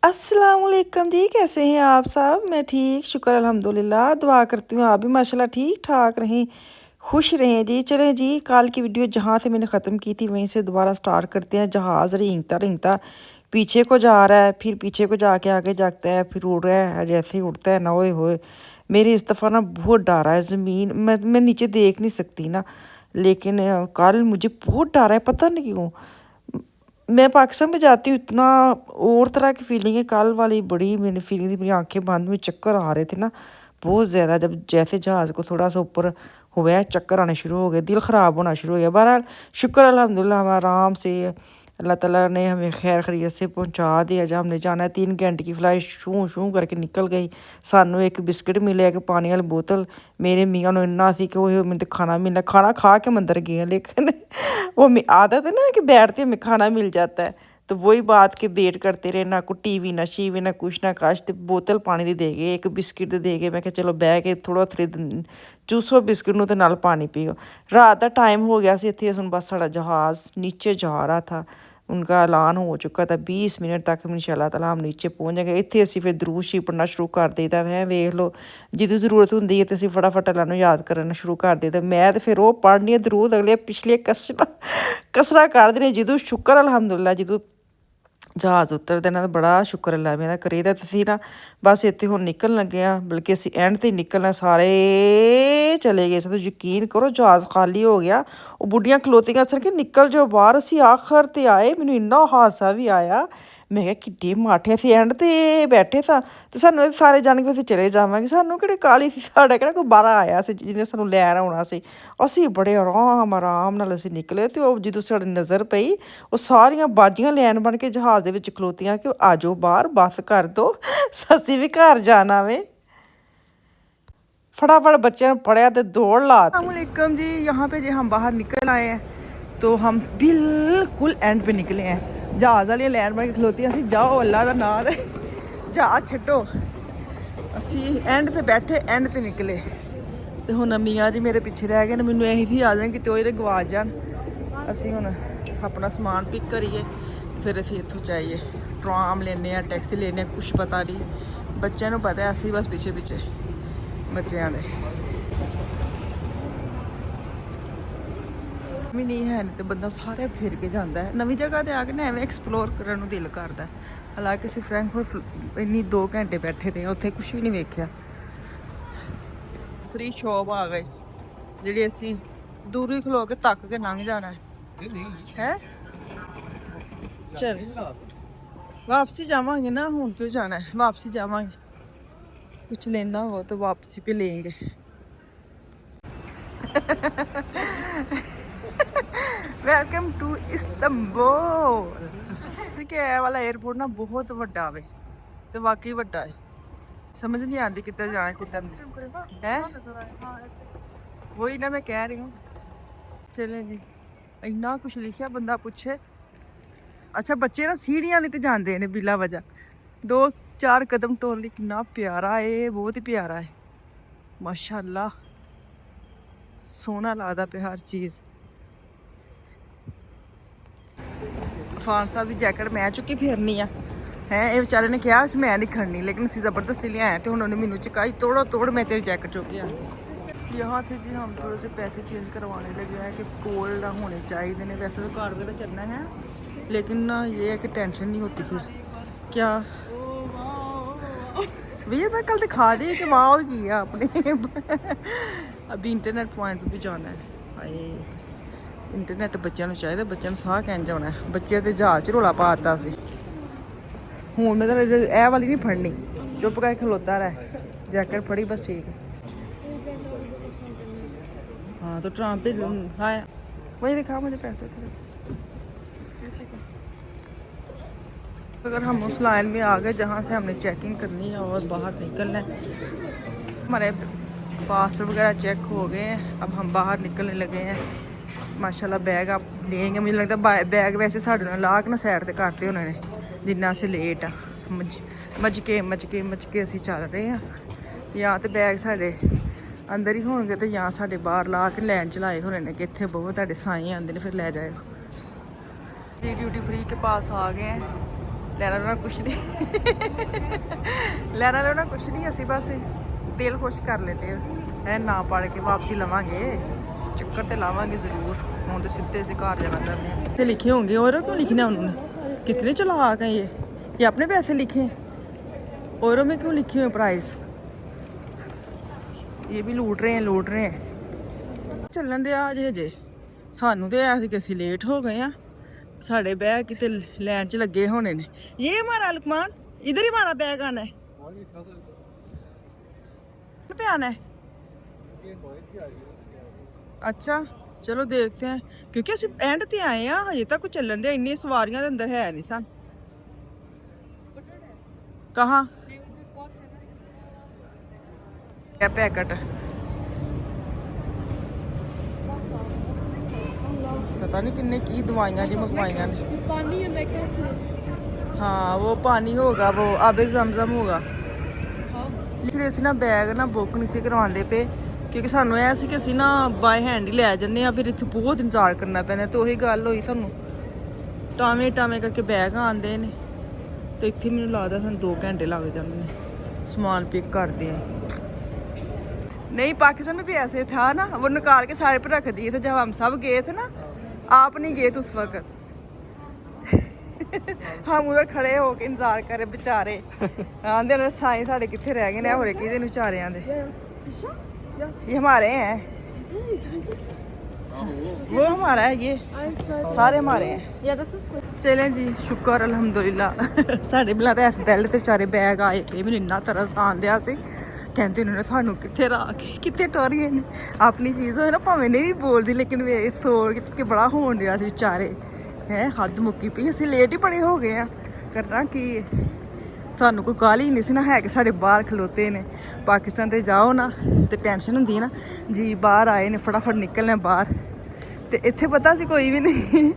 अस्सलाम वालेकुम जी, कैसे हैं आप सब? मैं ठीक, शुक्र अल्हम्दुलिल्लाह। दुआ करती हूँ आप भी माशाल्लाह ठीक ठाक रहें, खुश रहें जी। चलें जी, कल की वीडियो जहाँ से मैंने ख़त्म की थी वहीं से दोबारा स्टार्ट करते हैं। जहाज़ रेंगता रेंगता पीछे को जा रहा है, फिर पीछे को जाके आगे जाता है, फिर उड़ रहा है। जैसे ही उड़ता है ना, ओए होए, मेरी इस दफ़ा ना बहुत डर है ज़मीन। मैं नीचे देख नहीं सकती ना, लेकिन कल मुझे बहुत डर है, पता नहीं क्यों। मैं पाकिस्तान में जाती हूँ, इतना और तरह की फीलिंग है। कल वाली बड़ी मेरी फीलिंग थी, मेरी आंखें बंद में चक्कर आ रहे थे ना बहुत ज़्यादा। जब जैसे जहाज़ को थोड़ा सा ऊपर हुआ है, चक्कर आने शुरू हो गए, दिल ख़राब होना शुरू हो गया। बहरहाल शुक्र अल्हम्दुलिल्लाह, हम आराम से अल्लाह ताला ने हमें खैर खैरियत से पहुंचा दिया। जब हमने जाना है 3 घंटे की फ़्लाइट शू शू करके निकल गई। सानू एक बिस्किट मिले, एक पानी वाली बोतल। मेरे मियाँ ਨੂੰ ਇੰਨਾ ਸੀ कि वो मैंने खाना मिलना, खाना खा के मंदिर गए हैं, लेकिन वो आदत है ना कि बैठते हमें खाना मिल जाता है। तो वही बात के वेट करते रहे, ना कोई टीवी ना शीवी ना कुछ ना काश। तो बोतल पानी ਦੀ ਦੇ ਗਏ, ਇੱਕ ਬਿਸਕਿਟ ਦੇ ਗਏ। ਮੈਂ ਕਿਹਾ ਚਲੋ ਬਹਿ ਕੇ ਥੋੜਾ ਚੂਸੋ ਬਿਸਕਿਟ ਨੂੰ ਤੇ ਨਾਲ ਪਾनी पियो। रात का टाइम हो गया सी इतने सुन, बस साड़ा जहाज़ नीचे जा रहा था। उनका ऐलान हो चुका था 20 मिनट तक इंशाअल्लाह ताला हम नीचे पहुँच जाएंगे। इतने असी फिर दरूद शरीफ पढ़ना शुरू कर देता है। वेख लो, जिदू जरूरत होंगी है तो असी फटाफट अल्लाह नू याद करना शुरू कर देता। मैं तो फिर वो पढ़नी दरूद, अगले पिछले कसरा कर देने। जिदू शुक्र अल्हम्दुलिल्लाह, जिदू जहाज़ उतरते ना, बड़ा शुक्र अल्लाह मेरा करीदा। तुसीं ना बस इत्थे हुण निकलन लगे हाँ, बल्कि असीं एंड ते निकलना, सारे चले गए। तो यकीन करो जहाज़ खाली हो गया। वो बुढ़ियां खलोतियां सन कि निकल जाओ बाहर। असीं आखर ते आए, मैनूं इन्ना हासा भी आया। मैं कहा किड्डे माठे, असीं एंड ते बैठे सां ते सानूं सारे जान के असीं चले जावांगे। सानूं किहड़ी काहली सी, साडा किहड़ा कोई बाहर आया सी जिन्हें सानूं लैण आउणा सी। असीं बड़े आराम नाल असीं निकले। ते ओह जदों साडी नज़र पई, ਉਹ ਸਾਰੀਆਂ ਬਾਜੀਆਂ ਲੈਣ ਬਣ ਕੇ ਜਹਾਜ਼ ਦੇ ਵਿੱਚ ਖਲੋਤੀਆਂ ਕਿ ਆ ਜਾਓ ਬਾਹਰ, ਬੱਸ ਕਰ ਦੋ, ਅਸੀਂ ਵੀ ਘਰ ਜਾਣਾ ਵੇ। फटाफट बच्चे ने पढ़िया तो दौड़ लाती। अस्सलामुअलैकुम जी, यहाँ पे जी हम बाहर निकल आए हैं। तो हम बिल्कुल एंड पे निकले हैं। जहाज़ वाली लैन बन के खलोती, असी जाओ अल्लाह का नाम है, जहाज़ छड्डो। असी एंड ते बैठे, एंड ते निकले। तो हुण मियाँ जी मेरे पिछे रह गए। मैनूं यही थी आ जाए कि तो गवाच जान। असी हुण अपना समान पिक करिए, फिर असीं इत्थों जाइए। ट्राम लेने आ, टैक्सी लेने, कुछ पता नहीं। बच्चों को पता है, असीं बस पिछे पिछे बच्चों दे भी नहीं है। नहीं तो बंदा सारे फिर के जाता है नवी जगह ते आके ना, एवें एक्सप्लोर करने को दिल करता है। हालांकि असीं फ्रैंकफर्ट इन्नी 2 घंटे बैठे रहे, उत्थे कुछ भी नहीं वेख्या। फ्री शॉप आ गए जिहड़ी असीं दूर ही खलो के तक के लंघ जाना है। चल वापसी जावांगे ना, हुण क्यों जाना है, वापसी जावांगे। कुछ लेना हो तो वापसी पे लेंगे। Welcome to Istanbul. ठीक है, ये वाला एयरपोर्ट ना बहुत वड्डा वे, तो वाकई वड्डा है। समझ नहीं आती किधर जाना किधर है। वही ना मैं कह रही हूँ। चलें जी, इन्ना कुछ लिखा, बंदा पूछे। अच्छा बच्चे ना सीढ़ियां नहीं तो जाते हैं बिला वजह। 2-4 कदम टोल ली। कितना प्यारा है, बहुत ही प्यारा है माशाल्लाह। सोहना लगदा पे हर चीज़। अफान साहब की जैकेट मैं चुकी फिरनी है। ये बेचारे ने कहा मैं नहीं खड़नी, लेकिन असीं जबरदस्ती लिया तो उन्होंने मैनू चुकाई। तोड़ो तोड़ मैं तेरी जैकेट चुक के आती। यहाँ से जी हम थोड़े से पैसे चेंज करवाने लगे हैं कि कोल्ड ना होने चाहिए ने। वैसे तो कार वाला चलना है, लेकिन ना ये है कि टेंशन नहीं होती फिर। क्या भैया मैं कल दिखा दी कि माँ हो गई है अपने। अभी इंटरनेट पॉइंट पर भी जाना है। हाए इंटरनेट बच्चों को चाहिए, बच्चों साह कैंज आना है। बच्चे तो जहाज च रौला पाता सी। हूँ मैं तो ए वाली नहीं फड़नी, चुप करके खलोता रह। जैकेट फड़ी बस ठीक है। हाँ तो ट्राम पे हाँ वही दिखा मुझे पैसे थे। अगर हम उस लाइन में आ गए जहाँ से हमने चेकिंग करनी है और बाहर निकलना है। हमारे पासपोर्ट वगैरह चेक हो गए हैं, अब हम बाहर निकलने लगे हैं। माशाल्लाह बैग आप लेंगे, मुझे लगता है बैग वैसे साढ़े नाल ला के ना साइड ते करते उन्होंने, जिन्ना असीं लेट आ। मचके असीं चल रहे हैं। या तो बैग साढ़े अंदर ही होंगे तो या साढ़े बाहर ला के लैन चलाए होने ने कि इत्थे बहुत साढ़े साईं आंदे ने फिर लै जाए। ड्यूटी फ्री के पास आ गए हैं। ਲੈਣਾ ਲੈਣਾ ਕੁਛ ਨਹੀਂ ਲੈਣਾ ਲੈਣਾ ਕੁਛ ਨਹੀਂ, ਅਸੀਂ ਬਸ ਦਿਲ ਖੁਸ਼ ਕਰ ਲੈਂਦੇ ਹੈ ਨਾ ਪੜ ਕੇ ਵਾਪਸੀ ਲਵਾਂਗੇ, ਚੱਕਰ ਤੇ ਲਾਵਾਂਗੇ ਜ਼ਰੂਰ। ਹੁਣ ਤੇ ਸਿੱਧੇ से घर जाना चाहते हैं। ਤੇ लिखे होंगे और क्यों लिखना उन्होंने, कितने चालाक हैं ये अपने पैसे लिखे औरों में क्यों लिखे हुए प्राइस, ये भी लूट रहे हैं ਚੱਲਣ ਦੇ ਆ ਜੇ ਸਾਨੂੰ ਤੇ ਐ ਸੀ ਕਿ ਅਸੀਂ ਲੇਟ ਹੋ ਗਏ ਆ, ਸਾਡੇ ਬੈਗ ਕਿਤੇ ਲਾਈਨ 'ਚ ਲੱਗੇ ਹੋਣੇ ਨੇ। ये हमारा लुकमान इधर ही हमारा बैग आना है पे आना है। अच्छा चलो देखते हैं, क्योंकि ਅਸੀਂ ਐਂਡ ਤੇ ਆਏ ਆ, ਹਜੇ ਤੱਕ ਚੱਲਣ ਦੇ ਇੰਨੀ ਸਵਾਰੀਆਂ ਦੇ ਅੰਦਰ ਹੈ ਨਹੀਂ ਸਨ। ਕਹਾਂ ਇਹ ਪੈਕਟ पता नहीं किन्ने की दवाइयाँ जी मंगवाइयाँ ने। पानी है मैं कैसे, हाँ वो पानी होगा, वो आबे जमजम होगा। इसलिए ਅਸੀਂ ਨਾ ਬੈਗ ਨਾ ਬੁੱਕ ਨਹੀਂ ਸੀ ਕਰਵਾਉਂਦੇ ਪਏ, ਕਿਉਂਕਿ ਸਾਨੂੰ ਇਹ ਸੀ ਕਿ ਅਸੀਂ ਨਾ ਬਾਏ ਹੈਂਡ ਹੀ ਲੈ ਜੰਨੇ ਆ, ਫਿਰ ਇੱਥੇ ਬਹੁਤ ਇੰਤਜ਼ਾਰ ਕਰਨਾ ਪੈਂਦਾ। ਤੇ ਉਹੀ ਗੱਲ ਹੋਈ, ਸਾਨੂੰ ਟਾਵੇਂ ਕਰਕੇ ਬੈਗ ਆਉਂਦੇ ਨੇ ਤੇ ਇੱਥੇ ਮੈਨੂੰ ਲੱਗਦਾ ਸਾਨੂੰ 2 घंटे ਲੱਗ ਜਾਂਦੇ ਨੇ ਸਮਾਨ ਪਿਕ ਕਰਦੇ ਆ। नहीं पाकिस्तान में भी ऐसे था ना, वो निकाल के सारे पे रख दिए थे जब हम सब गए थे ना, आप नहीं गए थे उस वक्त हम उधर खड़े होके इंतजार करे बेचारे आंदे ने साई साढ़े कितने रह गए ने होरे किदे बेचारे आंदे। ये हमारे हैं, वो हमारा है, ये सारे हमारे हैं। चलें जी शुक्र अल्हम्दुलिल्लाह साढ़े बिला तो बेल्ट ते बेचारे बैग आए पे, मैंने इन्ना तरस आन दिया सी, ਕਹਿੰਦੇ ਉਹਨਾਂ ਨੇ ਸਾਨੂੰ ਕਿੱਥੇ ਰੱਖ ਕਿੱਥੇ ਟੁਰ ਗਏ ਨੇ। ਆਪਣੀ ਚੀਜ਼ ਹੋਏ ਨਾ ਭਾਵੇਂ ਨਹੀਂ ਵੀ ਬੋਲਦੀ, ਲੇਕਿਨ ਵੇ ਸੋਚ ਕੇ ਬੜਾ ਹੋਣ ਡਿਆ ਸੀ ਵਿਚਾਰੇ, ਹੈ ਹੱਦ ਮੁੱਕੀ ਪਈ। ਅਸੀਂ ਲੇਟ ਹੀ ਬੜੇ ਹੋ ਗਏ ਆ, ਕਰਨਾ ਕੀ ਹੈ, ਸਾਨੂੰ ਕੋਈ ਕਾਹਲੀ ਨਹੀਂ ਸੀ ਨਾ ਹੈ ਕਿ ਸਾਡੇ ਬਾਹਰ ਖਲੋਤੇ ਨੇ। ਪਾਕਿਸਤਾਨ ਤੇ ਜਾਓ ਨਾ ਤੇ ਟੈਨਸ਼ਨ ਹੁੰਦੀ ਹੈ ਨਾ ਜੀ, ਬਾਹਰ ਆਏ ਨੇ ਫਟਾਫਟ ਨਿਕਲਣਾ ਬਾਹਰ, ਤੇ ਇੱਥੇ ਪਤਾ ਸੀ ਕੋਈ ਵੀ ਨਹੀਂ,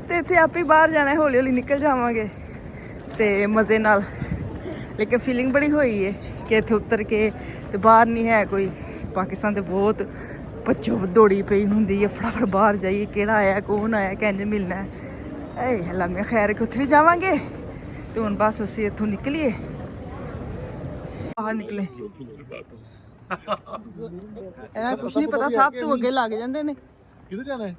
ਤੇ ਇੱਥੇ ਆਪੇ ਬਾਹਰ ਜਾਣਾ, ਹੌਲੀ ਹੌਲੀ ਨਿਕਲ ਜਾਵਾਂਗੇ ਤੇ ਮਜ਼ੇ ਨਾਲ। ਲੇਕਿਨ ਫੀਲਿੰਗ ਬੜੀ ਹੋਈ ਹੈ ਕਿ ਇੱਥੇ ਉਤਰ ਕੇ ਤੇ ਬਾਹਰ ਨਹੀਂ ਹੈ ਕੋਈ। ਪਾਕਿਸਤਾਨ ਤੇ ਬਹੁਤ ਭੱਜੋ ਦੌੜੀ ਪਈ ਹੁੰਦੀ ਹੈ, ਫਟਾਫਟ ਬਾਹਰ ਜਾਈਏ, ਕਿਹੜਾ ਆਇਆ ਕੌਣ ਆਇਆ ਕਿੰਝ ਮਿਲਣਾ ਹੈ। ਇਹ ਹਲਾਮੇ ਖੈਰ ਕਿ ਉੱਥੇ ਵੀ ਜਾਵਾਂਗੇ। ਤੇ ਹੁਣ ਬਸ ਅਸੀਂ ਇੱਥੋਂ ਨਿਕਲੀਏ, ਬਾਹਰ ਨਿਕਲੇ। ਇਹਨਾਂ ਕੁਛ ਨਹੀਂ ਪਤਾ, ਸਭ ਤੋਂ ਅੱਗੇ ਲੱਗ ਜਾਂਦੇ ਨੇ। किधर जाना है?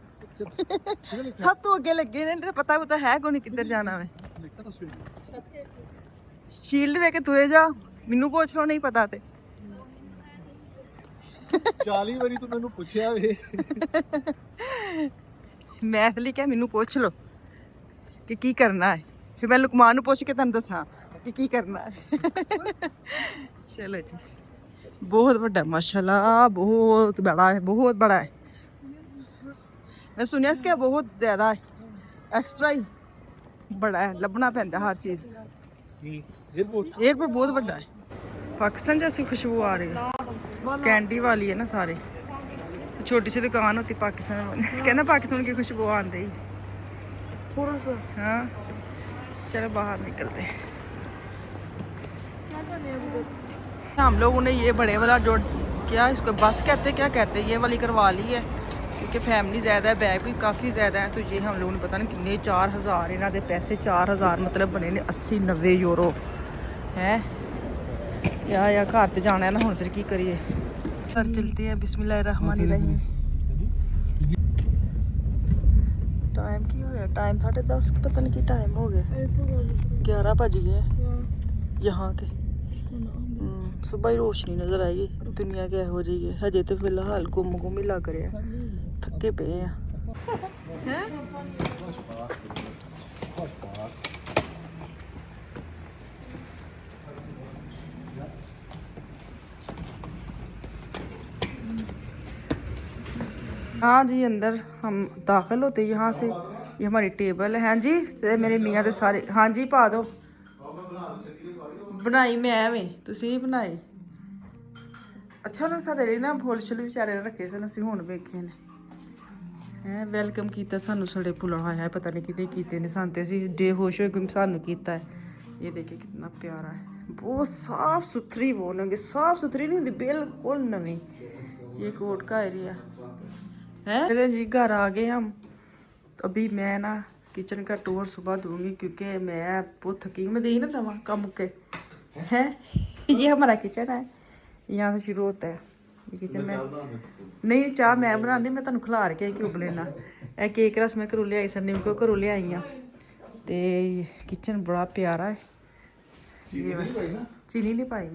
ਸਭ ਤੋਂ ਅੱਗੇ ਲੱਗੇ ਨੇ, ਪਤਾ ਹੈ ਕੋਈ ਨਹੀਂ ਕਿੱਧਰ ਜਾਣਾ ਵੇ। ਸ਼ੀਲਡ ਵੇ ਕੇ ਤੁਰੇ ਜਾ, ਮੈਨੂੰ ਪੁੱਛ ਲਓ ਨਹੀਂ ਪਤਾ ਤੇ 40 ਵਾਰੀ ਤੂੰ ਮੈਨੂੰ ਪੁੱਛਿਆ ਵੇ। ਮੈਂ ਲਈ ਕਿਹਾ ਮੈਨੂੰ ਪੁੱਛ ਲਓ ਕਿ ਕੀ ਕਰਨਾ ਹੈ, ਫਿਰ ਮੈਂ ਲੁਕਮਾਨ ਨੂੰ ਪੁੱਛ ਕੇ ਤੁਹਾਨੂੰ ਦੱਸਾਂ ਕਿ ਕੀ ਕਰਨਾ ਹੈ। ਚਲੋ ਜੀ, ਬਹੁਤ ਵੱਡਾ ਮਾਸ਼ਾਅੱਲਾ, ਬਹੁਤ ਬੜਾ ਹੈ, ਬਹੁਤ ਬੜਾ ਹੈ। मैं सुनिया इसका बहुत ज्यादा है, एक्स्ट्रा ही बड़ा है, लभना पैंदा हर चीज। एयरपोर्ट बहुत बड़ा है। पाकिस्तान जैसी खुशबू आ रही है, कैंडी वाली है ना सारे, छोटी सी दुकान होती पाकिस्तान वाली। कहना पाकिस्तान की खुशबू आती थोड़ा सा। हाँ चलो बाहर निकलते हैं। हम लोगों ने ये बड़े वाला जो क्या इसको बस कहते क्या कहते, ये वाली करवा ली है क्योंकि फैमिली ज़्यादा है, बैग भी काफ़ी ज़्यादा है। तो ये हम लोगों ने पता नहीं कितने 4000 इन्हों के पैसे 4000 मतलब बने ने 80-90 यूरो है या घर तो जाना है ना, हम फिर की करिए। घर चलते हैं, बिस्मिल्लाहिर्रहमानिर्रहीम। टाइम की हो गया, टाइम 10:30 पता नहीं की टाइम हो गया, 11 बज गए यहाँ के। सुबह ही रोशनी नज़र आएगी, दुनिया क्या हो रही है। हजे तो फिलहाल गुम ही लग रहा है, थके पे हैं। हाँ जी, अंदर हम दाखिल होते यहाँ से। ये हमारी टेबल है। हाँ जी, ते मेरे मियाँ दे सारे। हाँ जी पा दो। बनाई मैं वे, तुसीं नहीं बनाई। अच्छा उन्होंने साढ़े लिए ना फुल शुल बेचारे रखे सन, असीं हुण वेखे ने। है वेलकम किया सानू, साढ़े पुलाव है पता नहीं कितने कीते ने सन, ते असीं डे खुश होए सानू कीता है। ये देखिए कितना प्यारा है, बहुत साफ सुथरी बोलेंगे, साफ सुथरी नहीं होती बिल्कुल नवी। ये कोट का एरिया है। चले जी घर आ गए हम। तो अभी मैं ना किचन का टूर सुबह दूंगी क्योंकि मैं बहुत थकी हूँ। मैं दे ही ना दवा कम के हैं। ये हमारा किचन है, यहाँ से शुरू होता है ये किचन में। नहीं चाह मैं बनानी, मैं तुहानू खिलार के क्यों लेना। ए केक रस मैं घरों लियाई सन्नी को घरों लियाई हाँ। तो किचन बड़ा प्यारा है। चीनी नहीं पाई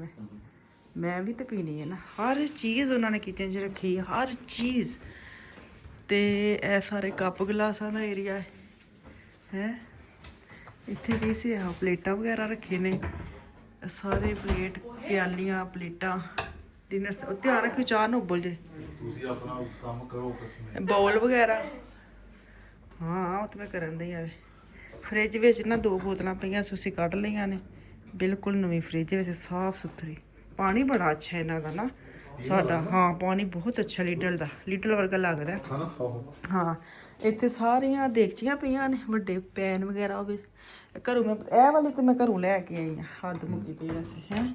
मैं भी तो पीनी है ना। हर चीज़ उन्होंने किचन च रखी है, हर चीज़। तो ए सारे कप गलासा का एरिया है। इत्थे भी से प्लेटा वगैरह रखे ने, सारे प्लेट प्यालियां प्लेटा डिनर। ध्यान रखियो चाह ना उबल जे। बाउल वगैरह हाँ वो तो मैं करन दी है। फ्रिज विच ना 2 बोतलां पईयां सुसी कढ लईयां ने, बिल्कुल नवीं फ्रिज विच साफ सुथरी। पानी बड़ा अच्छा है इन्हां दा ना साडा। हाँ पानी बहुत अच्छा लीडर दा, लीडर वर्गा लगदा है। हाँ इत्थे सारियां देगचियां पईयां ने, वड्डे पैन वगैरह भी घरों। मैं ए वाली तो मैं घरों लैके आई हाँ, हद मुक्की पई वैसे हैं।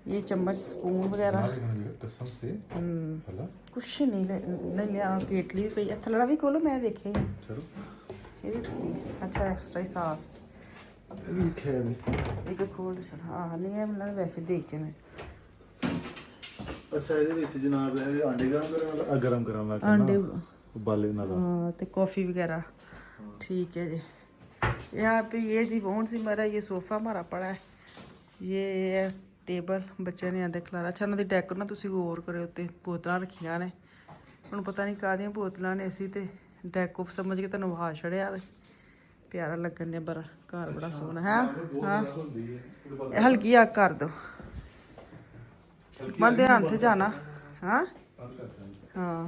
ये चम्मच स्पून वगैरह कसम से कुछ नहीं लिया। केटली भी पई है, थल्ला भी खोलो मैं देखिया ही। ਇਹਦੇ 'ਚ ਕੀ ਅੱਛਾ ਐਕਸਟਰਾ ਹੀ ਸਾਫ ਲਿਖਿਆ ਵੀ ਇੱਕ ਖੋਲ ਛੱਡ। ਹਾਂ ਨਹੀਂ ਇਹ ਮੈਨੂੰ ਵੈਸੇ ਦੇਖ ਚ ਮੈਂ। ਅੱਛਾ ਇਹਦੇ ਵਿੱਚ ਜਨਾਬ ਇਹ ਆਂਡੇ ਗਰਮ ਕਰਨ ਵਾਲਾ ਆਂਡੇ ਉਬਾਲੇ ਨਾਲ। हाँ तो कॉफ़ी वगैरह ठीक है जी। यहाँ पे ये जी बोन सी मेरा ये सोफ़ा हमारा पड़ा है। ये है टेबल बच्चे ने आंदे खिलारा। अच्छा उन्होंने डेकोर ना तुसी गौर करो, उत्ते बोतलां रखियां ने। हुण पता नहीं काहदियां बोतलां ने, असी ते डेको समझ के तुहानूं वहा छड़िया। प्यारा लगन दिया बड़ा घर बड़ा सोहना है। हाँ हल्की आग कर दो, मैं ध्यान से जाना। हाँ हाँ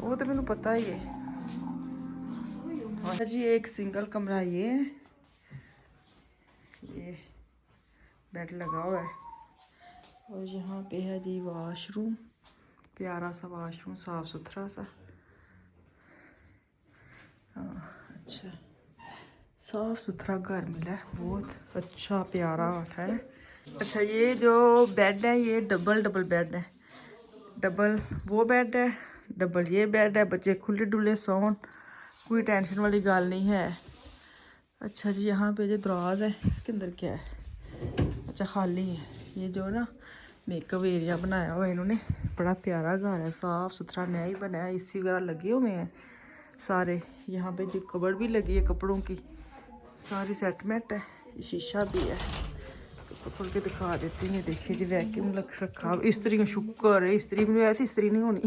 वो तो मैनू पता ही है जी। एक सिंगल कमरा ये बेड लगा हुआ है और यहाँ पे है जी वॉशरूम। प्यारा सा वॉशरूम, साफ सुथरा सा। हाँ अच्छा साफ सुथरा घर मिला है, बहुत अच्छा प्यारा है। अच्छा ये जो बेड है ये डबल बेड है। डबल वो बेड है, डबल ये बेड है। बच्चे खुले डुले सोन, कोई टेंशन वाली गल नहीं है। अच्छा जी यहाँ पे जो दराज है इसके अंदर क्या है? अच्छा खाली है। ये जो ना मेकअप एरिया बनाया हुआ है इन्होंने, बड़ा प्यारा घर है, साफ़ सुथरा नया ही बनाया है। एसी वगैरह लगे हुए हैं सारे। यहाँ पे जो कबर्ड भी लगी है कपड़ों की, सारी सेटमेंट है। शीशा भी है, खोल के दिखा देती हैं। देखिए जी वैक्यूम रखा। इस्त्री में शुक्र है, इस्त्री में ऐसी इस्त्री नहीं होनी।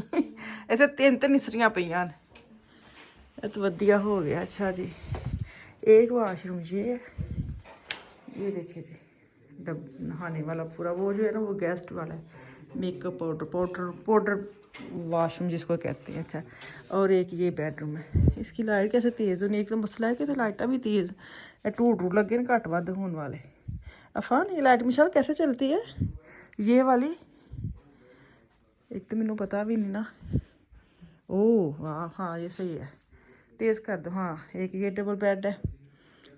इतने 3 इस्त्रियां पईयां ने, तो वधिया हो गया। अच्छा जी एक वाशरूम ये देखिए जी नहाने वाला पूरा वो जो है ना वो गेस्ट वाला है। मेकअप पाउडर वाशरूम जिसको कहते हैं। अच्छा और एक ये बेडरूम है। इसकी लाइट कैसे तेज़ होनी, एक तो मसला है कि लाइटा भी तेज़ टूट लगे ना घट वध होने वाले। अफान ये लाइट मिशाल कैसे चलती है ये वाली? एक तो मैनू पता भी नहीं ना। ओह वाह हाँ ये सही है, तेज़ कर दो। हाँ एक ये डबल बेड है,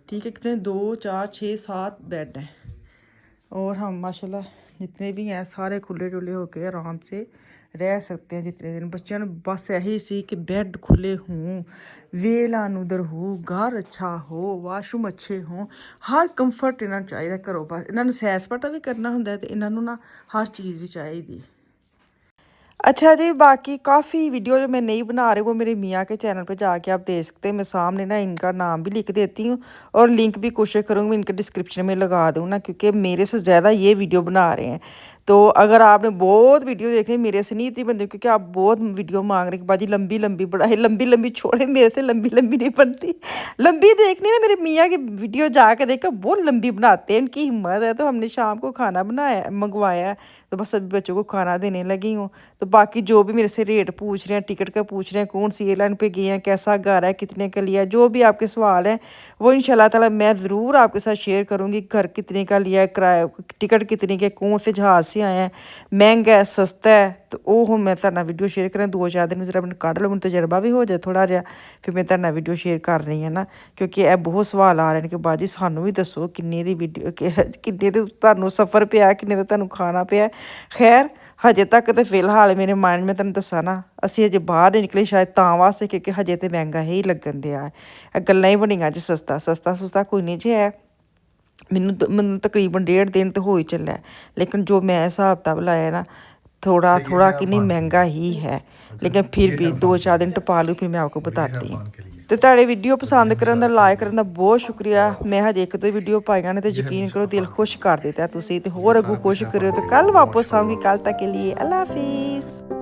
ठीक है। कितने 2 4 6 7 बेड हैं। और हम माशाल्लाह जितने भी हैं सारे खुले डुले होके आराम से रह सकते हैं जितने दिन। बच्चों ने बस यही सी कि बेड खुले हों, वेला उधर हो, घर अच्छा हो, वाशरूम अच्छे हों, हर कंफर्ट इन्हों चाहिए घरों। बस इन्होंने सैर सपाटा भी करना होंगे तो इन्हों ना हर चीज़ भी चाहिए। अच्छा जी बाकी काफ़ी वीडियो जो मैं नहीं बना रही वो मेरे मियाँ के चैनल पे जाके आप देख सकते हैं। मैं सामने ना इनका नाम भी लिख देती हूँ और लिंक भी कोशिश करूँगी मैं इनके डिस्क्रिप्शन में लगा दूँ ना, क्योंकि मेरे से ज़्यादा ये वीडियो बना रहे हैं। तो अगर आपने बहुत वीडियो देखी मेरे से नहीं इतनी बनती, क्योंकि आप बहुत वीडियो मांग रहे कि बाजी लंबी बढ़ाई, लंबी छोड़े। मेरे से लंबी नहीं बनती। लंबी देखनी ना मेरे मियाँ की वीडियो जाके देखो, बहुत लंबी बनाते हैं, इनकी हिम्मत है। तो हमने शाम को खाना मंगवाया है, तो बस सभी बच्चों को खाना देने लगी हूँ। तो बाकी जो भी मेरे से रेट पूछ रहे हैं, टिकट का पूछ रहे हैं, कौन सी एयरलाइन पे गए हैं, कैसा घर है, कितने का लिया, जो भी आपके सवाल हैं वो इंशाल्लाह ताला मैं ज़रूर आपके साथ शेयर करूँगी। घर कितने का लिया है, किराया टिकट कितने के, कौन से जहाज़ से आए हैं, महंगा है सस्ता है, तो वो मैं तुहाडे नाल वीडियो शेयर करें। 2-4 दिन जरा मैंने कढ़ लो, मैंने तजर्बा भी हो जाए थोड़ा जहा, फिर मैं तुहाडे नाल वीडियो शेयर कर रही है ना। क्योंकि यह बहुत सवाल आ रहे हैं कि बाजी सानू भी दसो किन्ने दी वीडियो किन्ने दे तुहानू सफ़र पिया, किन्ने दा तुहानू खाना पिया। खैर ਹਜੇ ਤੱਕ ਤੇ ਫਿਲਹਾਲ ਮੇਰੇ ਮਾਈਂਡ ਮੈਂ ਤੈਨੂੰ ਦੱਸਾਂ ਨਾ, ਅਸੀਂ ਹਜੇ ਬਾਹਰ ਨਹੀਂ ਨਿਕਲੇ ਸ਼ਾਇਦ ਤਾਂ ਵਾਸਤੇ ਕਿਉਂਕਿ ਹਜੇ ਤੇ ਮਹਿੰਗਾ ਹੀ ਲੱਗਣ ਡਿਆ ਹੈ। ਇਹ ਗੱਲਾਂ ਹੀ ਬਣੀਆਂ ਜੀ ਸਸਤਾ ਕੋਈ ਨਹੀਂ ਜੀ ਹੈ। ਮੈਨੂੰ ਤਕਰੀਬਨ 1.5 ਦਿਨ ਤੇ ਹੋ ਹੀ ਚੱਲਿਆ, ਲੇਕਿਨ ਜੋ ਮੈਂ ਹਿਸਾਬ ਕਿਤਾਬ ਲਾਇਆ ਨਾ थोड़ा कि नहीं महंगा ही है, लेकिन फिर भी 2-4 दिन टपा लूँ फिर मैं आपको बताती हूँ। ਤੇ ਤੁਹਾਡੇ ਵੀਡੀਓ ਪਸੰਦ ਕਰਨ ਦਾ ਲਾਈਕ ਕਰਨ ਦਾ ਬਹੁਤ ਸ਼ੁਕਰੀਆ। ਮੈਂ ਹਜੇ 1-2 ਵੀਡੀਓ ਪਾਈਆਂ ਨੇ ਤੇ ਯਕੀਨ ਕਰੋ ਦਿਲ ਖੁਸ਼ ਕਰ ਦਿੱਤਾ ਤੁਸੀਂ, ਤੇ ਹੋਰ ਅੱਗੋਂ ਖੁਸ਼ ਕਰਿਓ ਤੇ ਕੱਲ ਵਾਪਸ ਆਉਂਗੀ। ਕੱਲ ਤੱਕ ਕੇ ਲਈ ਅੱਲਾ ਹਾਫਿਜ਼।